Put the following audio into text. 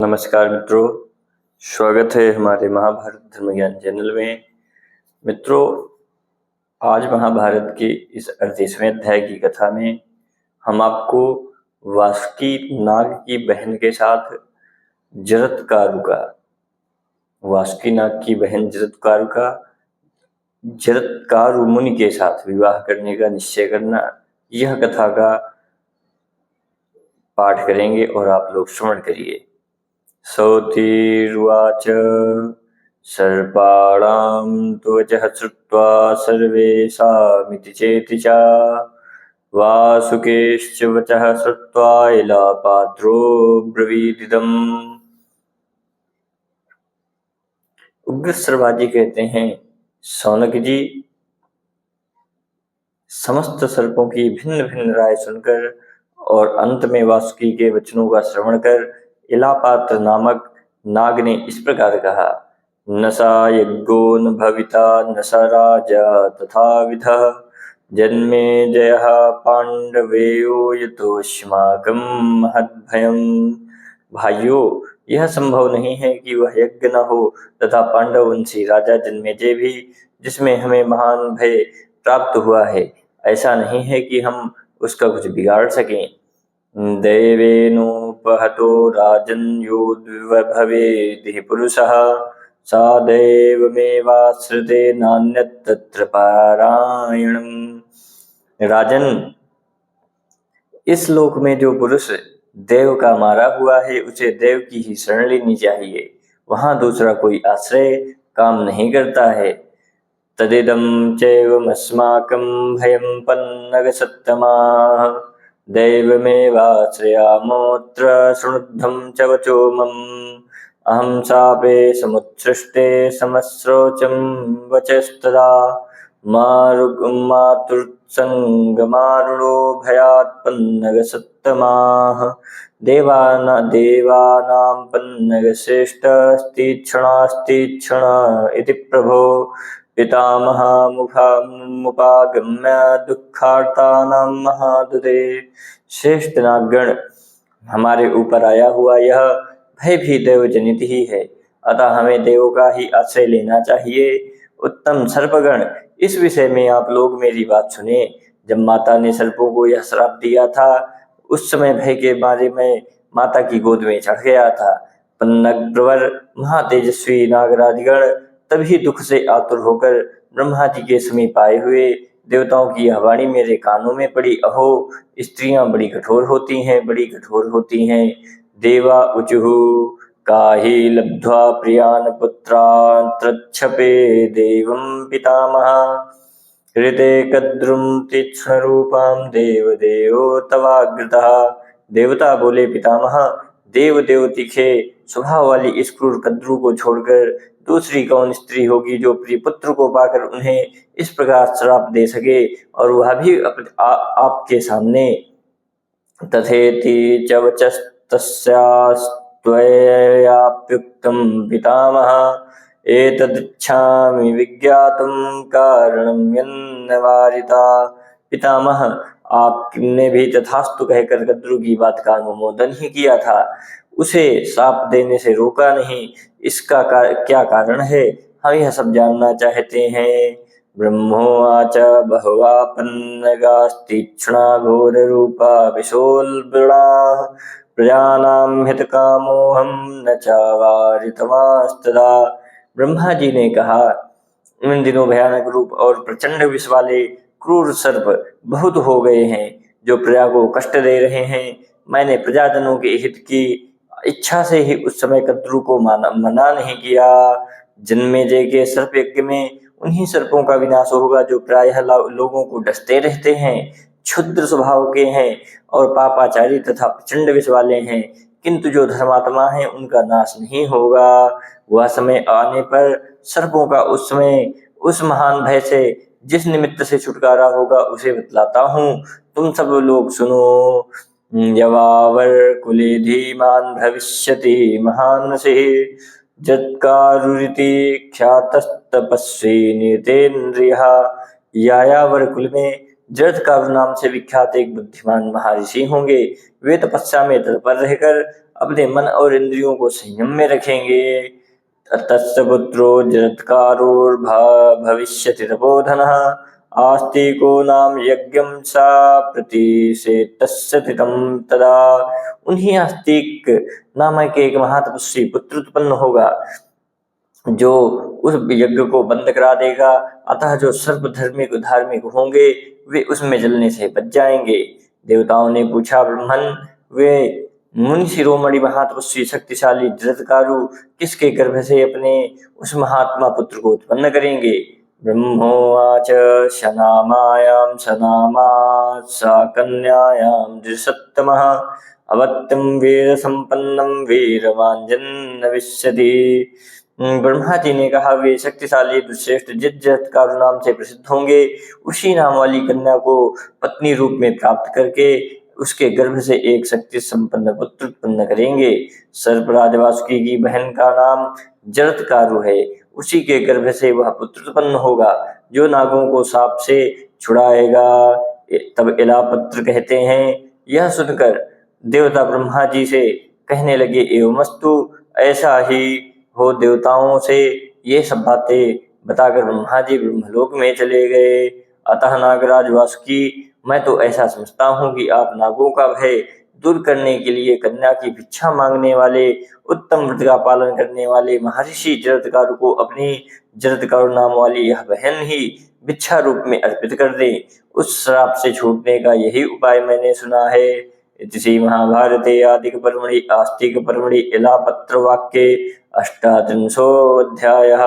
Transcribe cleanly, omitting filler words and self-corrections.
नमस्कार मित्रों, स्वागत है हमारे महाभारत धर्म ज्ञान चैनल में। मित्रों, आज महाभारत के इस 38वें अध्याय की कथा में हम आपको वासुकी नाग की बहन के साथ वासुकी नाग की बहन जरत्कारु मुनि के साथ विवाह करने का निश्चय करना, यह कथा का पाठ करेंगे और आप लोग श्रवण करिए। सौतिरुवाच सर्पाणां तु वचः श्रुत्वा सर्वेषामिति चेति च वासुकेश्च वचः श्रुत्वा इलापात्रो ब्रवीदिदम्। उग्र सर्वाजी कहते हैं, सौनक जी, समस्त सर्पों की भिन्न भिन्न राय सुनकर और अंत में वासुकी के वचनों का श्रवण कर इलापात्र नामक नाग ने इस प्रकार कहा, न सा यज्ञो न भविता न स राजा तथाविधः जन्मे जयः पांडवेयो यतोऽस्माकं महद्भयम्। भाइयों, यह संभव नहीं है कि वह यज्ञ न हो तथा पांडववंशी राजा जन्मेजय भी, जिसमें हमें महान भय प्राप्त हुआ है, ऐसा नहीं है कि हम उसका कुछ बिगाड़ सकें। दैवेनोपहतो राजन् यो भवेदिह पुरुषः सा दैवमेवाश्रिते नान्यत् तत्र पारायणम्। राजन, इस लोक में जो पुरुष देव का मारा हुआ है उसे देव की ही शरण लेनी चाहिए, वहां दूसरा कोई आश्रय काम नहीं करता है। तदिदं चैवमस्माकं भयं पन्नग सत्तमाः दैवमेवाश्रयामोऽत्र शृणुद्धं च वचो मम अहं शापे समुत्सृष्टे समस्रोचं वचस्तदा मातुर्संगमारुणो भयात् पन्नग सत्तमाः देवानां पन्नग श्रेष्ठस्तीक्ष्णास्तीक्ष्ण इति प्रभो पितामहमुपागम्य दुःखार्तानां महादुते। श्रेष्ठ नागगण, हमारे ऊपर आया हुआ यह भय भी देवजनित ही है, अतः हमें देवों का ही आश्रय लेना चाहिए। उत्तम सर्पगण, इस विषय में आप लोग मेरी बात सुने। जब माता ने सर्पों को यह श्राप दिया था, उस समय भय के बारे में माता की गोद में चढ़ गया था। पन्नग प्रवर महातेजस्वी नागराजगण तभी दुख से आतुर होकर ब्रह्मा जी के समीप आए हुए। देवताओं की यह वाणी मेरे कानों में पड़ी, अहो स्त्रियां बड़ी कठोर होती हैं। देवा उचुहु काहि लब्ध्वा प्रियान् पुत्रान् त्रच्छपे देवं पितामह ऋते कद्रुं तीक्ष्ण रूपां देवदेवो तवाग्रतः। देवता बोले, पितामह, देव तीखे स्वभाव वाली इस क्रूर कद्रु को छोड़कर दूसरी कौन स्त्री होगी जो प्रिय पुत्र को पाकर उन्हें इस प्रकार श्राप दे सके, और वह भी आपके सामने। तथेति च वचस्तस्यास्त्वयाप्युक्तं पितामह एतदिच्छामि विज्ञातुं कारणं यन्न वारिता। पितामह, आपने भी तथास्तु कहकर कद्रु की बात का अनुमोदन ही किया था, उसे शाप देने से रोका नहीं। इसका क्या कारण है, हम यह सब जानना चाहते हैं। ब्रह्मोवाच बहवा पन्नगास्तीक्ष्णा घोर रूपा विशोल्बणाः प्रजानां हितकामोऽहं न चावारितमास्तदा। ब्रह्मा जी ने कहा, इन दिनों भयानक रूप और प्रचंड विष वाले क्रूर सर्प बहुत हो गए हैं, जो प्रजा को कष्ट दे रहे हैं। मैंने प्रजाजनों के हित की इच्छा से ही उस समय कद्रु को मना नहीं किया। जन्मेजय के सर्प यज्ञ में उन्हीं सर्पों का विनाश होगा जो प्रायः लोगों को डसते रहते हैं, क्षुद्र स्वभाव के हैं और पापाचारी तथा प्रचंड विष वाले हैं, किंतु जो धर्मात्मा हैं उनका नाश नहीं होगा। वह समय आने पर सर्पों का उस महान भय से जिस निमित्त से छुटकारा होगा उसे बतलाता हूँ, तुम सब लोग सुनो। यवावर कुले धीमान भविष्यति महान सिंह जत्कारुरिति ख्यातस्तपस्वी नितेन्द्रियः। यायावर कुल में जरत्कारु नाम से विख्यात एक बुद्धिमान महर्षि होंगे। वे तपस्या में तत्पर रहकर अपने मन और इंद्रियों को संयम में रखेंगे। तस्य पुत्रो भविष्यति तपोधनः आस्तिको नाम यज्ञं सा प्रतिषेधस्य तदा। उन्हीं आस्तिक नामक एक महातपस्वी पुत्र उत्पन्न होगा जो उस यज्ञ को बंद करा देगा, अतः जो सर्वधर्मिक धार्मिक होंगे वे उसमें जलने से बच जाएंगे। देवताओं ने पूछा, ब्रह्मन वे मुनि शिरोमणि महातपस्वी शक्तिशाली जरत्कारु किसके गर्भ से अपने उस महात्मा पुत्र को उत्पन्न करेंगे? ब्रह्मोवाच शनामायां सनामात् सा कन्यायां द्विसत्तमः अवत्यं वीर संपन्नं वीरवान् जन्नविष्यति। ब्रह्मा जी ने कहा, वे शक्तिशाली दुश्रेष्ठ जिस जरत्कारु नाम से प्रसिद्ध होंगे उसी नाम वाली कन्या को पत्नी रूप में प्राप्त करके उसके गर्भ से एक शक्ति संपन्न पुत्र उत्पन्न करेंगे। सर्पराज वासुकी की बहन का नाम जरत्कारु है, उसी के गर्भ से वह पुत्र उत्पन्न होगा जो नागों को सांप से छुड़ाएगा, तब इलापत्र कहते हैं। यह सुनकर देवता ब्रह्मा जी से कहने लगे, एवमस्तु, ऐसा ही हो। देवताओं से ये सब बातें बताकर ब्रह्मा जी ब्रह्मलोक में चले गए। अतः नागराज वासुकी, मैं तो ऐसा समझता हूँ कि आप नागों का भय दूर करने के लिए कन्या की भिक्षा मांगने वाले, उत्तम व्रत का पालन करने वाले महर्षि जरत्कारु को अपनी जरत्कारु नाम वाली यह बहन ही भिक्षा रूप में अर्पित कर दें। उस श्राप से छूटने का यही उपाय मैंने सुना है। इति महाभारते आदिक पर्वणि आस्तिक पर्वणि इलापत्र वाक्ये 18 अध्यायः।